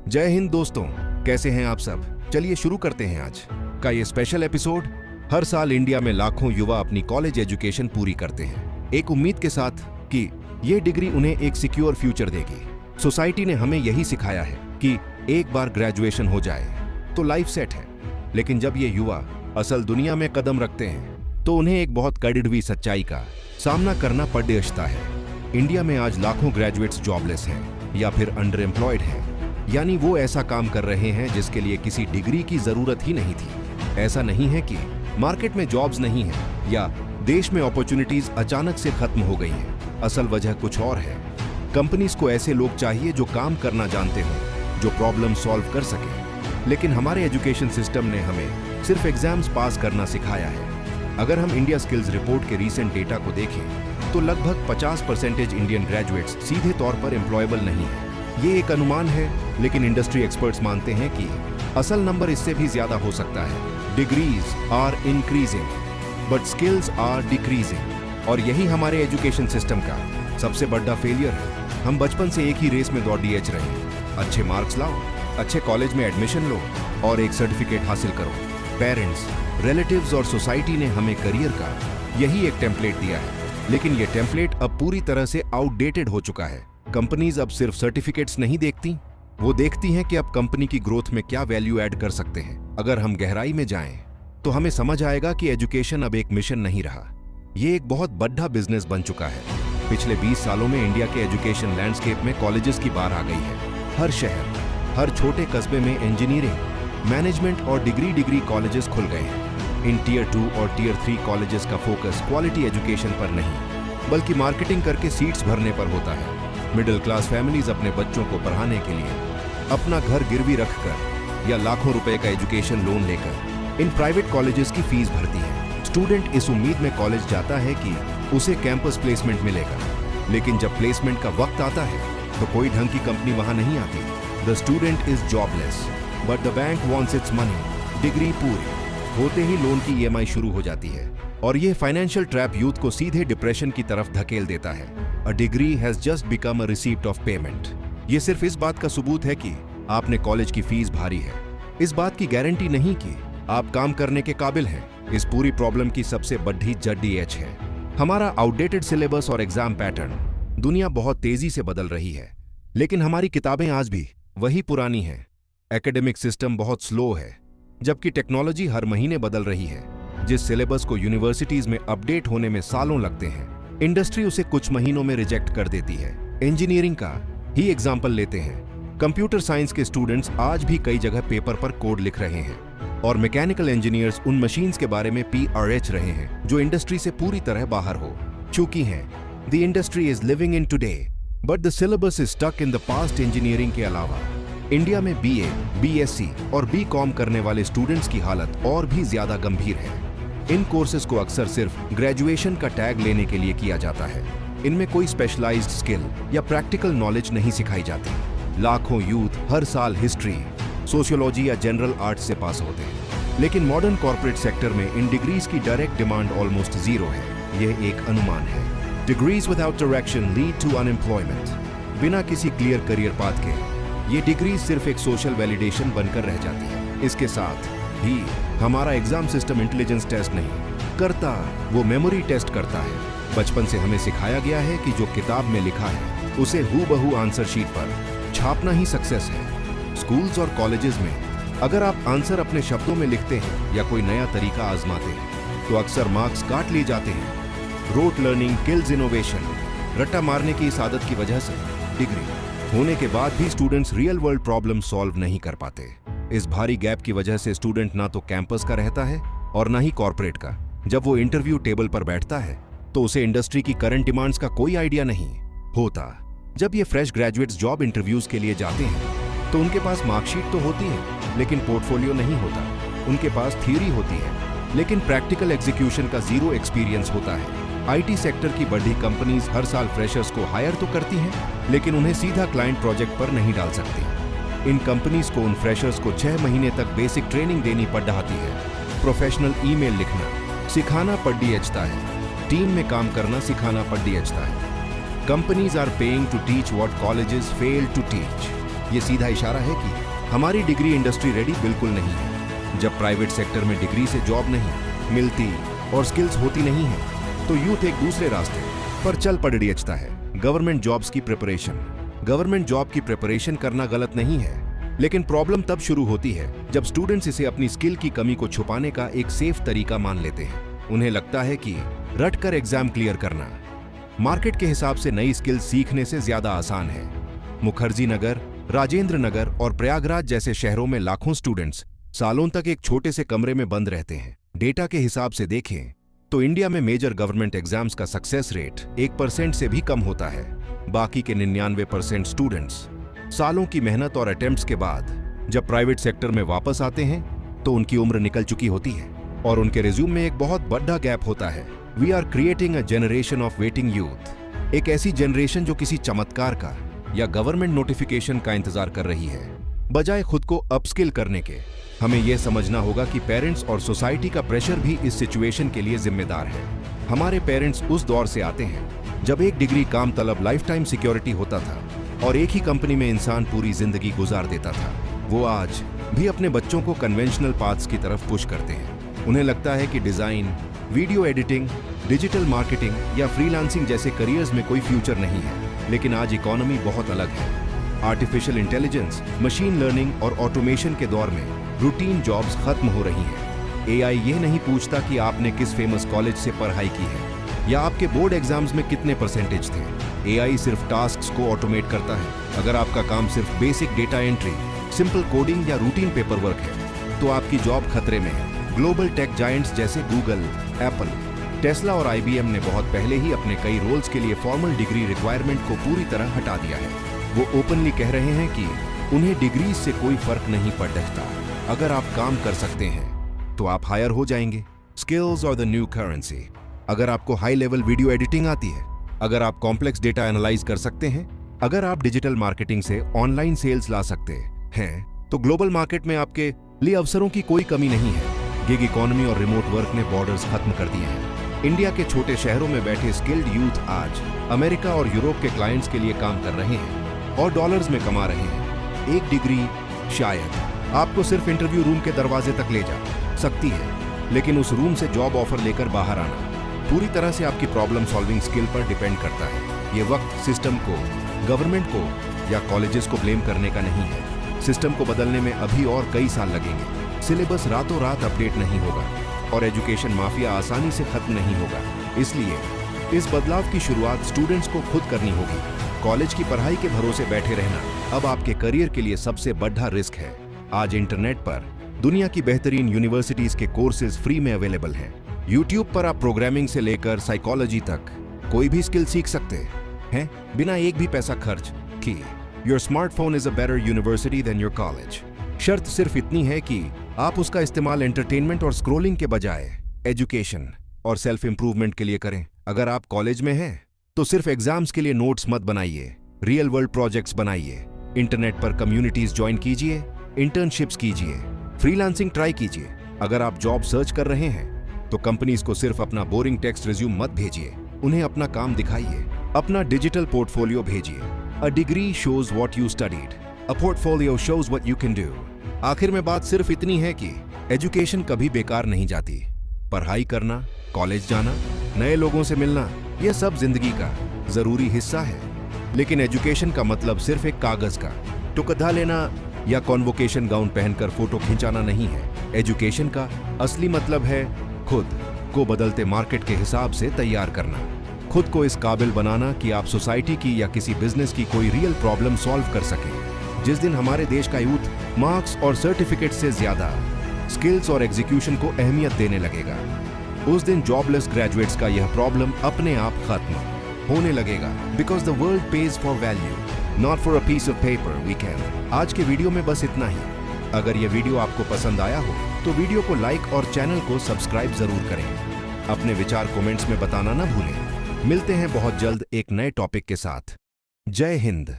जय हिंद दोस्तों, कैसे हैं आप सब। चलिए शुरू करते हैं आज का ये स्पेशल एपिसोड। हर साल इंडिया में लाखों युवा अपनी कॉलेज एजुकेशन पूरी करते हैं एक उम्मीद के साथ कि ये डिग्री उन्हें एक सिक्योर फ्यूचर देगी। सोसाइटी ने हमें यही सिखाया है कि एक बार ग्रेजुएशन हो जाए तो लाइफ सेट है। लेकिन जब ये युवा असल दुनिया में कदम रखते हैं तो उन्हें एक बहुत कड़वी सच्चाई का सामना करना पड़ता है। इंडिया में आज लाखों ग्रेजुएट्स जॉबलेस हैं या फिर अंडर एम्प्लॉयड हैं, यानी वो ऐसा काम कर रहे हैं जिसके लिए किसी डिग्री की जरूरत ही नहीं थी। ऐसा नहीं है कि मार्केट में जॉब्स नहीं है या देश में अपॉर्चुनिटीज अचानक से खत्म हो गई हैं। असल वजह कुछ और है। कंपनीज को ऐसे लोग चाहिए जो काम करना जानते हों, जो प्रॉब्लम सॉल्व कर सके। लेकिन हमारे एजुकेशन सिस्टम ने हमें सिर्फ एग्जाम्स पास करना सिखाया है। अगर हम इंडिया स्किल्स रिपोर्ट के रीसेंट डेटा को देखें तो लगभग 50% इंडियन ग्रेजुएट्स सीधे तौर पर एम्प्लॉयबल नहीं है। ये एक अनुमान है, लेकिन इंडस्ट्री एक्सपर्ट्स मानते हैं कि असल नंबर इससे भी ज्यादा हो सकता है। Degrees are increasing but skills are decreasing, और यही हमारे एजुकेशन सिस्टम का सबसे बड़ा फेलियर है। हम बचपन से एक ही रेस में दौड़िए रहे। अच्छे मार्क्स लाओ, अच्छे कॉलेज में एडमिशन लो और एक सर्टिफिकेट हासिल करो। पेरेंट्स, रिलेटिव्स और सोसाइटी ने हमें करियर का यही एक टेम्पलेट दिया है, लेकिन ये टेम्पलेट अब पूरी तरह से आउटडेटेड हो चुका है। कंपनीज अब सिर्फ सर्टिफिकेट्स नहीं देखती, वो देखती हैं कि अब कंपनी की ग्रोथ में क्या वैल्यू ऐड कर सकते हैं। अगर हम गहराई में जाएं तो हमें समझ आएगा कि एजुकेशन अब एक मिशन नहीं रहा, ये एक बहुत बड़ा बिजनेस बन चुका है। पिछले 20 सालों में इंडिया के एजुकेशन लैंडस्केप में कॉलेजेस की बार आ गई है। हर शहर, हर छोटे कस्बे में इंजीनियरिंग, मैनेजमेंट और डिग्री कॉलेजेस खुल गए हैं। इन टियर 2 और टियर 3 कॉलेजेस का फोकस क्वालिटी एजुकेशन पर नहीं, बल्कि मार्केटिंग करके सीट्स भरने पर होता है। मिडिल क्लास फैमिलीज अपने बच्चों को पढ़ाने के लिए अपना घर गिरवी रखकर या लाखों रुपए का एजुकेशन लोन लेकर इन प्राइवेट कॉलेजेस की फीस भरती है। स्टूडेंट इस उम्मीद में कॉलेज जाता है कि उसे कैंपस प्लेसमेंट मिलेगा, लेकिन जब प्लेसमेंट का वक्त आता है तो कोई ढंग की कंपनी वहां नहीं आती। The student is jobless but the bank wants it's money. Degree पूरी होते ही लोन की ईएमआई शुरू हो जाती है, और ये फाइनेंशियल ट्रैप यूथ को सीधे डिप्रेशन की तरफ धकेल देता है। A degree has just become a receipt of payment. ये सिर्फ इस बात का सबूत है कि आपने कॉलेज की फीस भरी है, इस बात की गारंटी नहीं कि आप काम करने के काबिल हैं। इस पूरी प्रॉब्लम की सबसे बड़ी जड़ी एच है हमारा आउटडेटेड सिलेबस और एग्जाम पैटर्न। दुनिया बहुत तेजी से बदल रही है, लेकिन हमारी किताबें आज भी वही पुरानी हैं। एकेडमिक सिस्टम बहुत स्लो है, जबकि टेक्नोलॉजी हर महीने बदल रही है। जिस सिलेबस को यूनिवर्सिटीज में अपडेट होने में सालों लगते हैं, इंडस्ट्री उसे कुछ महीनों में रिजेक्ट कर देती है। इंजीनियरिंग का ही एग्जाम्पल लेते हैं। कंप्यूटर साइंस के स्टूडेंट्स आज भी कई जगह पेपर पर कोड लिख रहे हैं, और मैकेनिकल इंजीनियर्स उन मशीन्स के बारे में PRH रहे हैं जो इंडस्ट्री से पूरी तरह बाहर हो चुकी हैं। The industry is living in today but the syllabus is stuck in the past. Engineering के अलावा इंडिया में BA, BSc और BCom करने वाले स्टूडेंट्स की हालत और भी ज्यादा गंभीर है। इन कोर्सेज को अक्सर सिर्फ ग्रेजुएशन का टैग लेने के लिए किया जाता है। इनमें कोई स्पेशलाइज्ड स्किल या प्रैक्टिकल नॉलेज नहीं सिखाई जाती। लाखों यूथ हर साल हिस्ट्री, सोशियोलॉजी या जनरल आर्ट्स से पास होते हैं, लेकिन मॉडर्न कॉर्पोरेट सेक्टर में इन डिग्रीज की डायरेक्ट डिमांड ऑलमोस्ट जीरो है। यह एक अनुमान है। Degrees without direction lead to unemployment. बिना किसी क्लियर करियर पाथ के ये डिग्री सिर्फ एक सोशल वैलिडेशन बनकर रह जाती है। इसके साथ ही हमारा एग्जाम सिस्टम इंटेलिजेंस टेस्ट नहीं करता, वो मेमोरी टेस्ट करता है। बचपन से हमें सिखाया गया है कि जो किताब में लिखा है उसे हूबहू आंसर शीट पर छापना ही सक्सेस है। स्कूल्स और कॉलेजेस में अगर आप आंसर अपने शब्दों में लिखते हैं या कोई नया तरीका आजमाते हैं तो अक्सर मार्क्स काट लिए जाते हैं। Rote learning kills innovation. रट्टा मारने की इस आदत की वजह से डिग्री होने के बाद भी students real world problem solve नहीं कर पाते। इस भारी गैप की वजह से स्टूडेंट ना तो कैंपस का रहता है और ना ही कॉर्पोरेट का। जब वो इंटरव्यू टेबल पर बैठता है तो उसे इंडस्ट्री की करंट डिमांड्स का कोई आइडिया नहीं होता। जब ये फ्रेश ग्रेजुएट्स जॉब इंटरव्यूज के लिए जाते हैं तो उनके पास मार्कशीट तो होती है, लेकिन पोर्टफोलियो नहीं होता। उनके पास थ्योरी होती है, लेकिन प्रैक्टिकल एग्जीक्यूशन का जीरो एक्सपीरियंस होता है। IT सेक्टर की बड़ी कंपनीज हर साल फ्रेशर्स को हायर तो करती हैं, लेकिन उन्हें सीधा क्लाइंट प्रोजेक्ट पर नहीं डाल सकती। इन कंपनीज को उन फ्रेशर्स को 6 महीने तक बेसिक ट्रेनिंग देनी पड़ जाती है। प्रोफेशनल ईमेल लिखना सिखाना पड़ता है। टीम में काम करना सिखाना पड़ता है। Companies are paying to teach what colleges fail to teach. ये सीधा इशारा है कि हमारी डिग्री इंडस्ट्री रेडी बिल्कुल नहीं है। जब प्राइवेट सेक्टर में डिग्री से जॉब नहीं मिलती और स्किल्स होती नहीं है तो यूथ एक दूसरे रास्ते पर चल पड़ता है। गवर्नमेंट जॉब्स की प्रिपरेशन। गवर्नमेंट जॉब की प्रिपरेशन करना गलत नहीं है, लेकिन प्रॉब्लम तब शुरू होती है जब स्टूडेंट्स इसे अपनी स्किल की कमी को छुपाने का एक सेफ तरीका मान लेते हैं। उन्हें लगता है कि रट कर एग्जाम क्लियर करना मार्केट के हिसाब से नई स्किल सीखने से ज्यादा आसान है। मुखर्जी नगर, राजेंद्र नगर और प्रयागराज जैसे शहरों में लाखों स्टूडेंट्स सालों तक एक छोटे से कमरे में बंद रहते हैं। डेटा के हिसाब से देखें तो इंडिया में मेजर गवर्नमेंट एग्जाम्स का सक्सेस रेट 1% से भी कम होता है। बाकी के 99% स्टूडेंट्स सालों की मेहनत और अटेम्प्ट्स के बाद जब प्राइवेट सेक्टर में वापस आते हैं तो उनकी उम्र निकल चुकी होती है और उनके रिज्यूम में एक बहुत बड़ा गैप होता है। We are creating a generation of waiting youth, एक ऐसी जनरेशन जो किसी चमत्कार का या गवर्नमेंट नोटिफिकेशन का इंतजार कर रही है बजाय खुद को अपस्किल करने के। हमें यह समझना होगा कि पेरेंट्स और सोसाइटी का प्रेशर भी इस सिचुएशन के लिए जिम्मेदार है। हमारे पेरेंट्स उस दौर से आते हैं जब एक डिग्री काम तलब लाइफ टाइम सिक्योरिटी होता था और एक ही कंपनी में इंसान पूरी जिंदगी गुजार देता था। वो आज भी अपने बच्चों को कन्वेंशनल पाथ्स की तरफ पुश करते हैं। उन्हें लगता है कि design, video editing, digital marketing या फ्रीलांसिंग जैसे करियर्स में कोई फ्यूचर नहीं है। लेकिन आज इकोनॉमी बहुत अलग है। आर्टिफिशियल इंटेलिजेंस, मशीन लर्निंग और ऑटोमेशन के दौर में रूटीन जॉब्स खत्म हो रही हैं। एआई यह नहीं पूछता कि आपने किस फेमस कॉलेज से पढ़ाई की है या आपके बोर्ड एग्जाम्स में कितने परसेंटेज थे। एआई सिर्फ टास्क्स को ऑटोमेट करता है। अगर आपका काम सिर्फ basic data entry, simple coding या रूटीन पेपर वर्क है तो आपकी जॉब खतरे में है। ग्लोबल टेक जायंट्स जैसे गूगल, एप्पल, टेस्ला और आईबीएम ने बहुत पहले ही अपने कई रोल्स के लिए फॉर्मल डिग्री रिक्वायरमेंट को पूरी तरह हटा दिया है। वो ओपनली कह रहे हैं कि उन्हें डिग्रीज से कोई फर्क नहीं पड़ता। अगर आप काम कर सकते हैं तो आप हायर हो जाएंगे। स्किल्स और द न्यू करेंसी। अगर आपको हाई लेवल वीडियो एडिटिंग आती है, अगर आप कॉम्प्लेक्स डेटा एनालाइज कर सकते हैं, अगर आप डिजिटल मार्केटिंग से ऑनलाइन सेल्स ला सकते हैं तो ग्लोबल मार्केट में आपके लिए अवसरों की कोई कमी नहीं है। गिग इकोनॉमी और रिमोट वर्क ने बॉर्डर्स खत्म कर दिए हैं। इंडिया के छोटे शहरों में बैठे स्किल्ड यूथ आज अमेरिका और यूरोप के क्लाइंट्स के लिए काम कर रहे हैं और डॉलर्स में कमा रहे हैं। एक डिग्री शायद आपको सिर्फ इंटरव्यू रूम के दरवाजे तक ले जा सकती है, लेकिन उस रूम से जॉब ऑफर लेकर बाहर आना पूरी तरह से आपकी प्रॉब्लम सॉल्विंग स्किल पर डिपेंड करता है। ये वक्त सिस्टम को, गवर्नमेंट को या कॉलेजेस को ब्लेम करने का नहीं है। सिस्टम को बदलने में अभी और कई साल लगेंगे। सिलेबस रातों रात अपडेट नहीं होगा और एजुकेशन माफिया आसानी से खत्म नहीं होगा। इसलिए इस बदलाव की शुरुआत स्टूडेंट्स को खुद करनी होगी। कॉलेज की पढ़ाई के भरोसे बैठे रहना अब आपके करियर के लिए सबसे बड़ा रिस्क है। आज इंटरनेट पर दुनिया की बेहतरीन यूनिवर्सिटीज के कोर्सेज फ्री में अवेलेबल हैं। यूट्यूब पर आप प्रोग्रामिंग से लेकर साइकोलॉजी तक कोई भी स्किल सीख सकते हैं बिना एक भी पैसा खर्च किए। Your smartphone is a better university than your college. शर्त सिर्फ इतनी है कि आप उसका इस्तेमाल एंटरटेनमेंट और स्क्रोलिंग के बजाय एजुकेशन और सेल्फ इंप्रूवमेंट के लिए करें। अगर आप कॉलेज में हैं तो सिर्फ एग्जाम्स के लिए नोट्स मत बनाइए, रियल वर्ल्ड प्रोजेक्ट्स बनाइए। इंटरनेट पर कम्युनिटीज ज्वाइन कीजिए, इंटर्नशिप्स कीजिए, फ्रीलांसिंग ट्राई कीजिए। अगर आप जॉब सर्च कर रहे हैं तो कंपनीज को सिर्फ अपना बोरिंग टेक्स्ट रिज्यूम मत भेजिए, उन्हें अपना काम दिखाइए, अपना डिजिटल पोर्टफोलियो भेजिए। A degree shows what you studied, a portfolio shows what you can do. आखिर में बात सिर्फ इतनी है कि एजुकेशन कभी बेकार नहीं जाती। पढ़ाई करना, कॉलेज जाना, नए लोगों से मिलना, यह सब जिंदगी का जरूरी हिस्सा है। लेकिन एजुकेशन का मतलब सिर्फ एक कागज का टुकड़ा लेना या कॉन्वोकेशन गाउन पहनकर फोटो खिंचाना नहीं है। एजुकेशन का असली मतलब है खुद को बदलते मार्केट के हिसाब से तैयार करना, खुद को इस काबिल बनाना कि आप सोसाइटी की या किसी बिजनेस की कोई रियल प्रॉब्लम सॉल्व कर सकें। जिस दिन हमारे देश का यूथ मार्क्स और सर्टिफिकेट से ज्यादा स्किल्स और एग्जीक्यूशन को अहमियत देने लगेगा, उस दिन जॉबलेस ग्रेजुएट्स का यह प्रॉब्लम अपने आप खत्म होने लगेगा। Because the world pays for value, not for a piece of paper we can. आज के वीडियो में बस इतना ही। अगर यह वीडियो आपको पसंद आया हो तो वीडियो को लाइक और चैनल को सब्सक्राइब जरूर करें। अपने विचार कमेंट्स में बताना ना भूलें। मिलते हैं बहुत जल्द एक नए टॉपिक के साथ। जय हिंद।